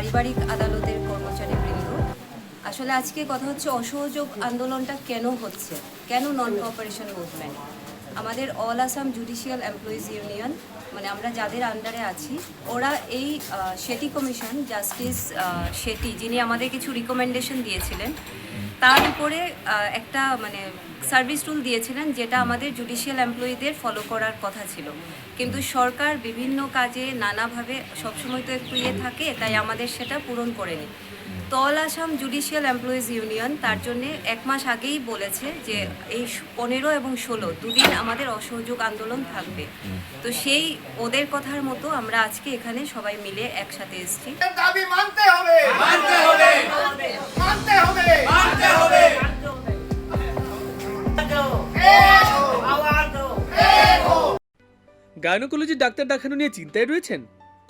পারিবারিক আদালতের কর্মচারীবৃন্দ, আসলে আজকে কথা হচ্ছে অসহযোগ আন্দোলনটা কেন হচ্ছে, কেন নন কোঅপারেশন মুভমেন্ট। আমাদের all Assam judicial employees union, মানে আমরা যাদের আন্ডারে আছি, ওরা এই শেটি কমিশন, জাস্টিস শেটি, যিনি আমাদের কিছু রিকমেন্ডেশন দিয়েছিলেন, তার উপরে একটা মানে সার্ভিস রুল দিয়েছিলেন, যেটা আমাদের জুডিশিয়াল এমপ্লয়িদের ফলো করার কথা ছিল। কিন্তু সরকার বিভিন্ন কাজে নানাভাবে সবসময় তো একটু থাকে, তাই আমাদের সেটা পূরণ করেনি। তো all Assam judicial employees union তার জন্যে 1 মাস আগেই বলেছে যে এই 15 এবং 16 দুদিন আমাদের অসহযোগ আন্দোলন থাকবে। তো সেই ওদের কথার মতো আমরা আজকে এখানে সবাই মিলে একসাথে এসেছি। দাবি মানতে হবে, মানতে হবে, মানতে হবে, মানতে হবে। গাইনোকোলজি ডাক্তার দেখানো নিয়ে চিন্তায় রয়েছেন?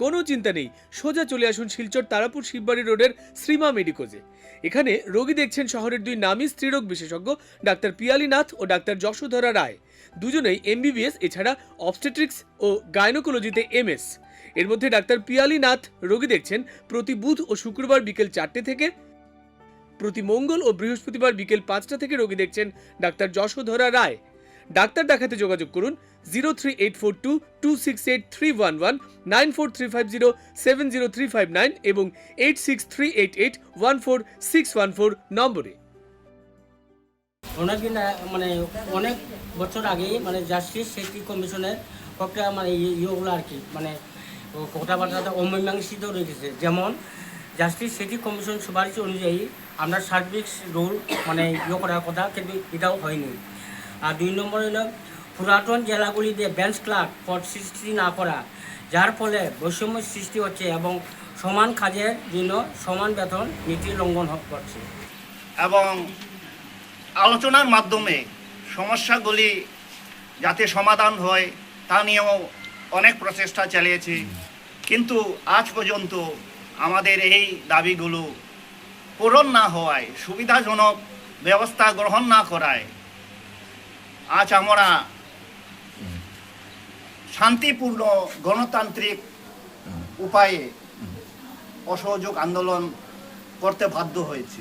কোনো চিন্তা নেই, সোজা চলে আসুন শিলচর তারাপুর শিববাড়ি রোডের শ্রীমা মেডিকোজে। এখানে রোগী দেখছেন শহরের 2 নামী স্ত্রীরোগ বিশেষজ্ঞ ডাক্তার পিয়ালি নাথ ও ডাক্তার যশোধরা রায়। দুজনেই MBBS, এছাড়া অবস্টেট্রিক্স ও গাইনোকোলজিতে MS। এর মধ্যে ডাক্তার পিয়ালি নাথ রোগী দেখছেন প্রতি বুধ ও শুক্রবার বিকেল 4টে থেকে, প্রতি মঙ্গল ও বৃহস্পতিবার বিকেল 5টা থেকে রোগী দেখছেন ডাক্তার যশোধরা রায়। ডাক্তার দেখাতে যোগাযোগ করুন 03842 268 311, 9435070359 এবং 86388 14614 নম্বরে। অনেকদিন মানে অনেক বছর আগেই মানে জাস্টিস শেটি কমিশনের কয়েকটা মানে ইয়েগুলো আর কি মানে কথাবার্তা অমীমাংসিত রয়েছে। যেমন জাস্টিস শেটি কমিশন সুপারিশ অনুযায়ী আমরা সার্ভিস রুল মানে করার কথা, কিন্তু এটাও হয়নি। আর 2 নম্বর হলো পুরাতন জেলাগুলিতে বেঞ্চ ক্লার্ক পদ সৃষ্টি না করা, যার ফলে বৈষম্য সৃষ্টি হচ্ছে এবং সমান কাজের জন্য সমান বেতন নীতি লঙ্ঘন করছে। এবং আলোচনার মাধ্যমে সমস্যাগুলি যাতে সমাধান হয় তা নিয়েও অনেক প্রচেষ্টা চালিয়েছি, কিন্তু আজ পর্যন্ত আমাদের এই দাবিগুলো পূরণ না হওয়ায়, সুবিধাজনক ব্যবস্থা গ্রহণ না করায় আজ আমরা শান্তিপূর্ণ গণতান্ত্রিক উপায়ে অসহযোগ আন্দোলন করতে বাধ্য হয়েছি।